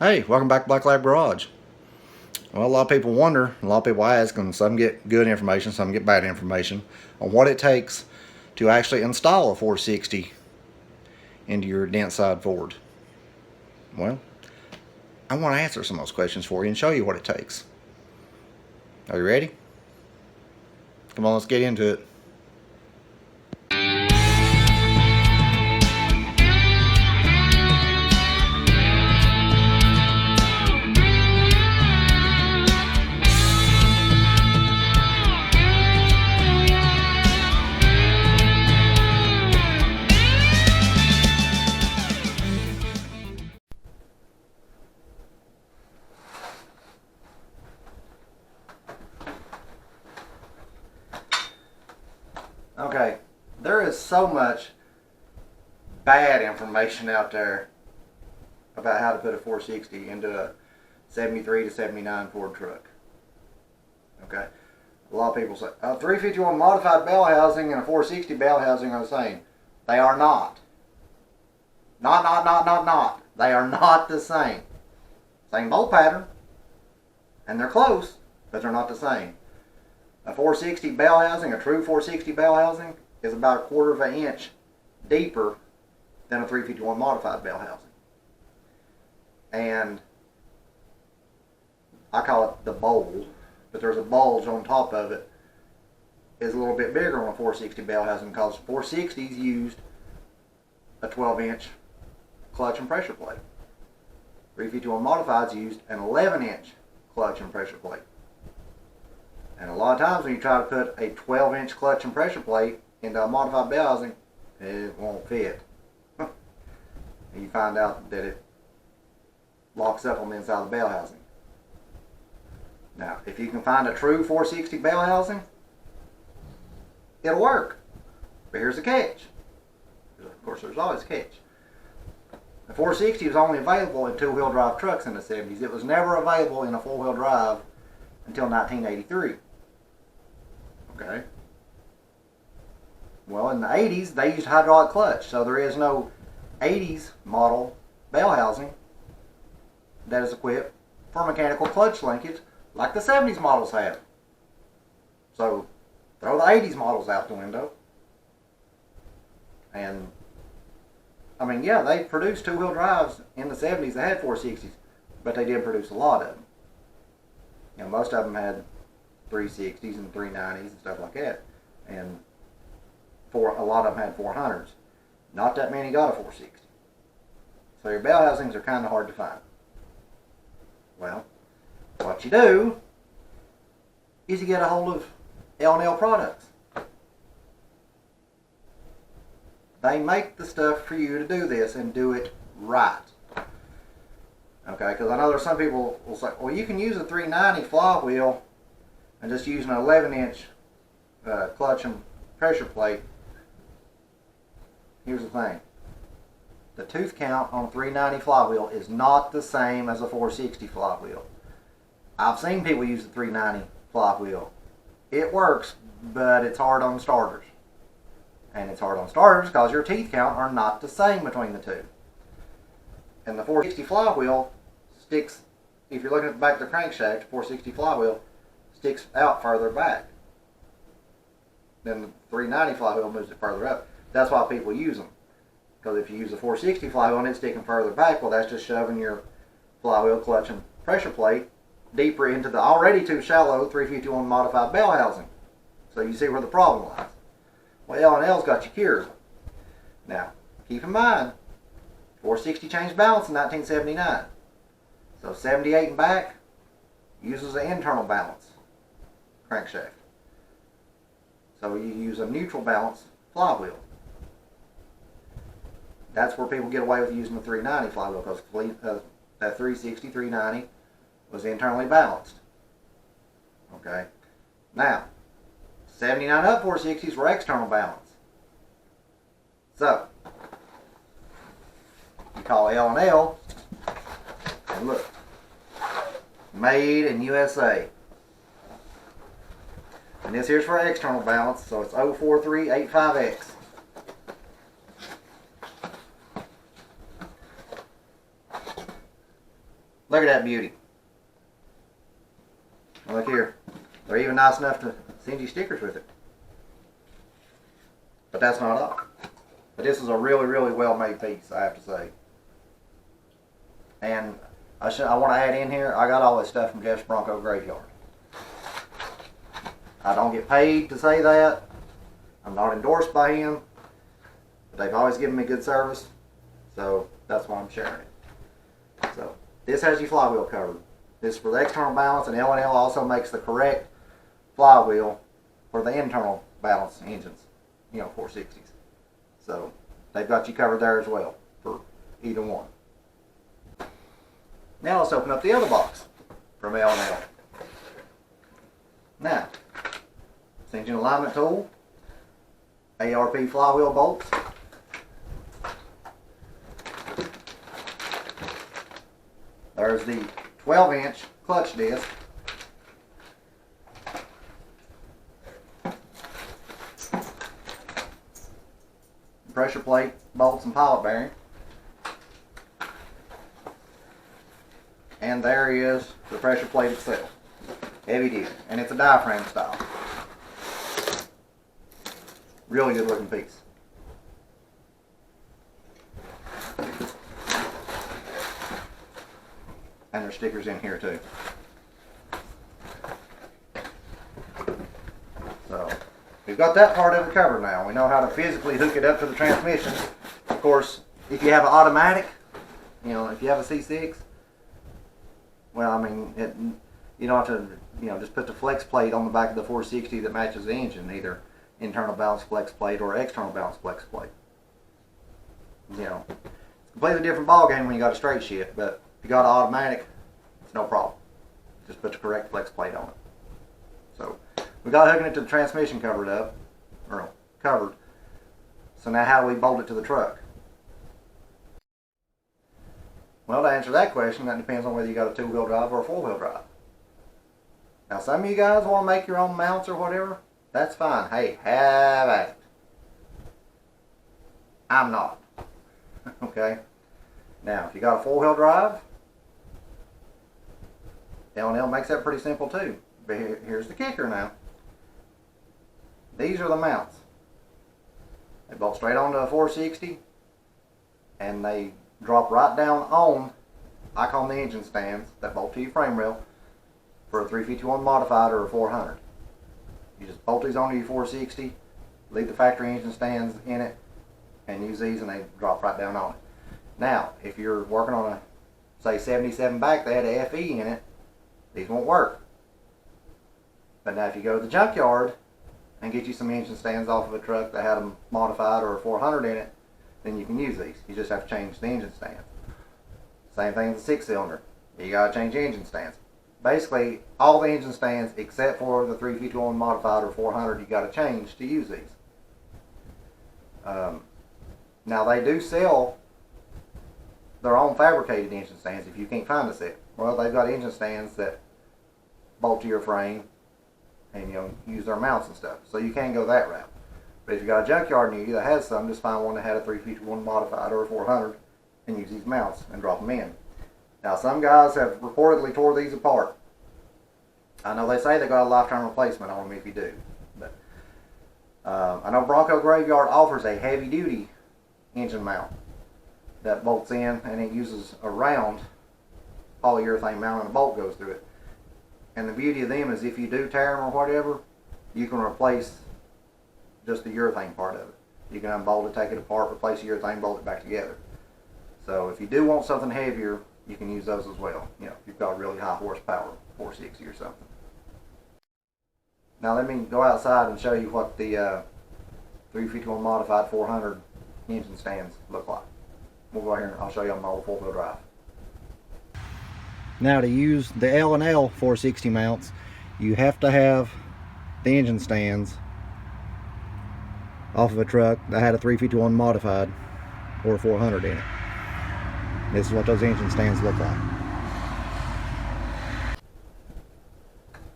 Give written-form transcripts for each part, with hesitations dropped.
Hey, welcome back to Black Lab Garage. Well, a lot of people wonder, a lot of people ask, and some get good information, some get bad information on what it takes to actually install a 460 into your dentside Ford. Well, I want to answer some of those questions for you and show you what it takes. Are you ready? Come on, let's get into it. Okay, there is so much bad information out there about how to put a 460 into a 73 to 79 Ford truck. Okay, a lot of people say a 351 modified bell housing and a 460 bell housing are the same. They are not. Not. They are not the same. Same bolt pattern, and they're close, but they're not the same. A 460 bell housing, a true 460 bell housing, is about 1/4 of an inch deeper than a 351 modified bell housing. And I call it the bowl, but there's a bulge on top of it, is a little bit bigger on a 460 bell housing because 460s used a 12-inch clutch and pressure plate. 351 modifieds used an 11-inch clutch and pressure plate. And a lot of times when you try to put a 12-inch clutch and pressure plate into a modified bell housing, it won't fit. You find out that it locks up on the inside of the bell housing. Now, if you can find a true 460 bell housing, it'll work. But here's the catch. Of course, there's always a catch. The 460 was only available in two-wheel drive trucks in the 70s. It was never available in a four-wheel drive until 1983. Okay. Well, in the 80s, they used hydraulic clutch, so there is no 80s model bell housing that is equipped for mechanical clutch linkage like the 70s models have. So, throw the 80s models out the window. And, I mean, yeah, they produced two-wheel drives in the 70s that had 460s, but they did produce a lot of them. You know, most of them had 360s and 390s and stuff like that, and a lot of them had 400s. Not that many got a 460. So your bell housings are kind of hard to find. Well, what you do is you get a hold of L&L products. They make the stuff for you to do this and do it right. Okay, because I know there's some people will say, well, you can use a 390 flywheel and just use an 11-inch clutch and pressure plate. Here's the thing. The tooth count on a 390 flywheel is not the same as a 460 flywheel. I've seen people use the 390 flywheel. It works, but it's hard on starters. And it's hard on starters because your teeth count are not the same between the two. And the 460 flywheel sticks, if you're looking at the back of the crankshaft, the 460 flywheel sticks out further back. Then the 390 flywheel moves it further up. That's why people use them. Because if you use a 460 flywheel and it's sticking further back, well, that's just shoving your flywheel, clutch, and pressure plate deeper into the already too shallow 351 modified bell housing. So you see where the problem lies. Well, L&L's got you cured. Now, keep in mind, 460 changed balance in 1979. So 78 and back uses an internal balance crankshaft. So you use a neutral balance flywheel. That's where people get away with using the 390 flywheel because that 360, 390 was internally balanced. Okay. Now, 79 up 460s were external balance. So, you call L&L, and look, made in USA. And this here's for external balance, so it's 04385X. Look at that beauty. Now look here. They're even nice enough to send you stickers with it. But that's not all. But this is a really, really well made piece, I have to say. And I want to add in here, I got all this stuff from Jeff's Bronco Graveyard. I don't get paid to say that. I'm not endorsed by him. But they've always given me good service. So that's why I'm sharing it. So this has your flywheel covered. This is for the external balance, and L&L also makes the correct flywheel for the internal balance engines, 460s. So they've got you covered there as well for either one. Now let's open up the other box from L&L. Now, it's engine alignment tool, ARP flywheel bolts, there's the 12-inch clutch disc, pressure plate, bolts, and pilot bearing. And there is the pressure plate itself. Heavy duty. And it's a diaphragm style. Really good looking piece. And there's stickers in here too. So, we've got that part of it covered now. We know how to physically hook it up to the transmission. Of course, if you have an automatic, if you have a C6, well, I mean, you don't have to, just put the flex plate on the back of the 460 that matches the engine, either internal balance flex plate or external balance flex plate. It's a completely different ball game when you got a straight shift, but if you got an automatic, it's no problem. Just put the correct flex plate on it. So we got hooking it to the transmission covered. So now how do we bolt it to the truck? Well, to answer that question, that depends on whether you got a two-wheel drive or a four-wheel drive. Now, some of you guys want to make your own mounts or whatever. That's fine. Hey, have at it. I'm not. Okay? Now, if you got a four-wheel drive, L&L makes that pretty simple too. But here's the kicker now. These are the mounts. They bolt straight onto a 460, and they drop right down on, like on the engine stands, that bolt to your frame rail for a 351 modified or a 400. You just bolt these onto your 460, leave the factory engine stands in it, and use these, and they drop right down on it. Now, if you're working on a, say, 77 back, they had a FE in it, these won't work. But now if you go to the junkyard and get you some engine stands off of a truck that had a modified or a 400 in it, then you can use these. You just have to change the engine stand. Same thing with the 6-cylinder. You gotta change the engine stands. Basically, all the engine stands except for the 351 modified or 400, you gotta change to use these. Now they do sell their own fabricated engine stands if you can't find a set. Well, they've got engine stands that bolt to your frame and use their mounts and stuff. So you can go that route. But if you got a junkyard near you that has some, just find one that had a 351 modified or a 400 and use these mounts and drop them in. Now, some guys have reportedly tore these apart. I know they say they got a lifetime replacement on them if you do. But I know Bronco Graveyard offers a heavy duty engine mount that bolts in, and it uses a round polyurethane mount and a bolt goes through it. And the beauty of them is if you do tear them or whatever, you can replace just the urethane part of it. You can unbolt it, take it apart, replace the urethane, bolt it back together. So if you do want something heavier, you can use those as well. If you've got really high horsepower, 460 or something. Now let me go outside and show you what the 351 modified 400 engine stands look like. We'll go here and I'll show you on my old four-wheel drive. Now to use the L&L 460 mounts, you have to have the engine stands off of a truck that had a 351 modified or a 400 in it. This is what those engine stands look like.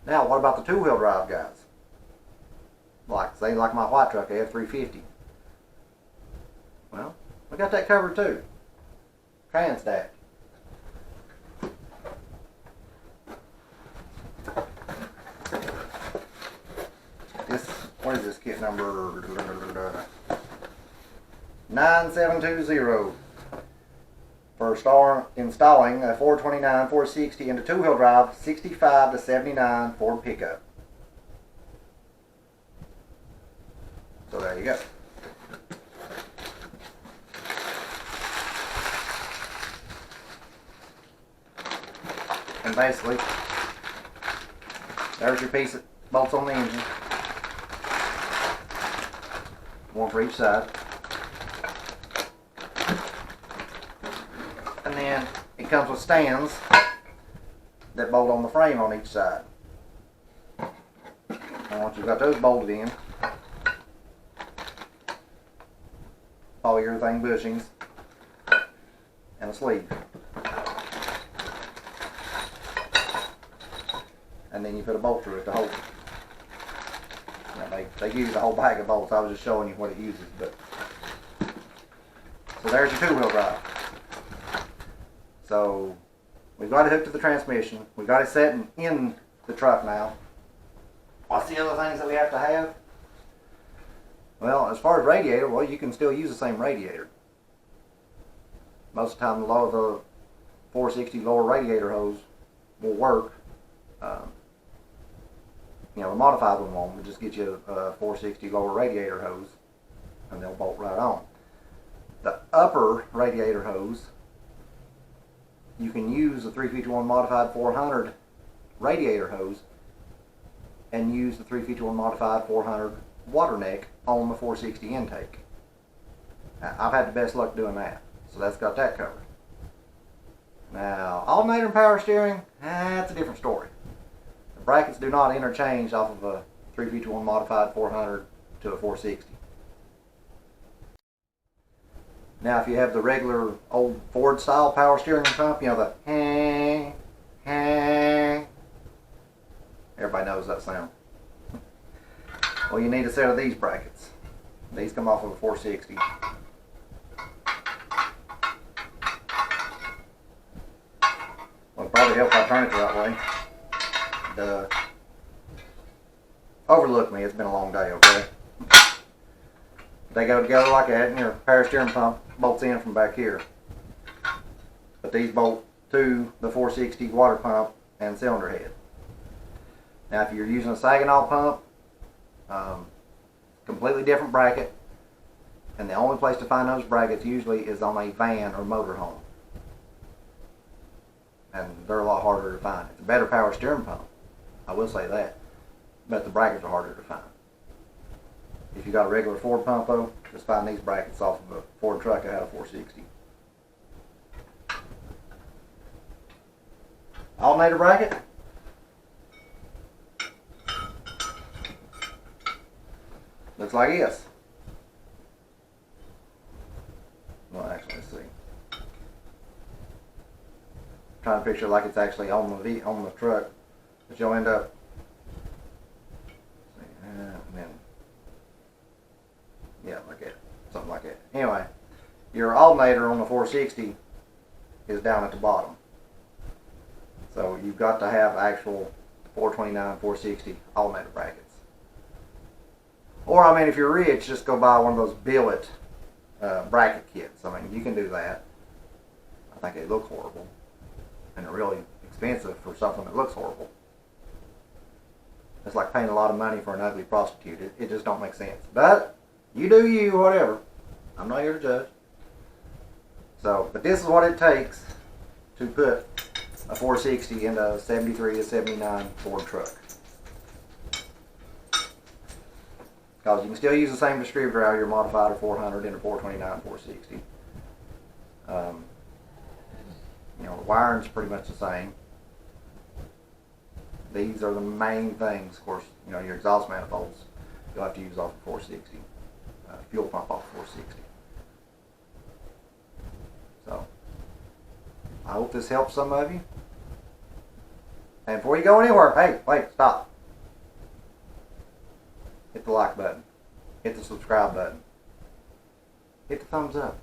Now what about the two-wheel drive guys? Say like my white truck, F350. Well, we got that covered too. Transdac. bracket number 9720 for installing a 429 460 into two-wheel drive 65 to 79 Ford pickup. So there you go. And basically, there's your piece that bolts on the engine. One for each side. And then it comes with stands that bolt on the frame on each side. And once you've got those bolted in, all your thing bushings and a sleeve. And then you put a bolt through it to hold it. They use a whole bag of bolts. I was just showing you what it uses. But so there's your two-wheel drive. So we've got it hooked to the transmission. We've got it set in the truck now. What's the other things that we have to have? Well, as far as radiator, well, you can still use the same radiator. Most of the time, the 460 lower radiator hose will work. The modified one won't. We'll just get you a 460 lower radiator hose, and they'll bolt right on. The upper radiator hose, you can use the 351 modified 400 radiator hose and use the 351 modified 400 water neck on the 460 intake. I've had the best luck doing that, so that's got that covered. Now, alternator and power steering, that's a different story. The brackets do not interchange off of a 351 modified 400 to a 460. Now, if you have the regular old Ford style power steering pump, the everybody knows that sound. Well, you need a set of these brackets. These come off of a 460. Well, it'll probably help if I turn it the right way. Overlook me, it's been a long day, okay? They go together like that, and your power steering pump bolts in from back here. But these bolt to the 460 water pump and cylinder head. Now, if you're using a Saginaw pump, completely different bracket, and the only place to find those brackets usually is on a van or motorhome. And they're a lot harder to find. It's a better power steering pump, I will say that, but the brackets are harder to find. If you got a regular Ford pump though, just find these brackets off of a Ford truck that had a 460. Alternator bracket. Looks like this. Well, actually, let's see. Trying to picture it like it's actually on the truck, but you'll end up. And then, yeah, like that, something like that. Anyway, your alternator on the 460 is down at the bottom. So you've got to have actual 429, 460 alternator brackets. Or, I mean, if you're rich, just go buy one of those billet bracket kits. I mean, you can do that. I think they look horrible. And they're really expensive for something that looks horrible. It's like paying a lot of money for an ugly prostitute. It just don't make sense. But, you do you, whatever. I'm not here to judge. So, but this is what it takes to put a 460 into a 73 to 79 Ford truck. Because you can still use the same distributor out of your modified or 400 into 429, 460. The wiring's pretty much the same. These are the main things. Of course, your exhaust manifolds you'll have to use off of 460. Fuel pump off of 460. So, I hope this helps some of you. And before you go anywhere, hey, wait, stop. Hit the like button. Hit the subscribe button. Hit the thumbs up.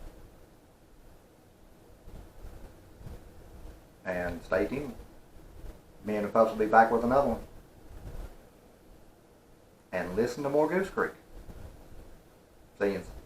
And stay tuned. Me and the pups will be back with another one. And listen to more Goose Creek. Depends.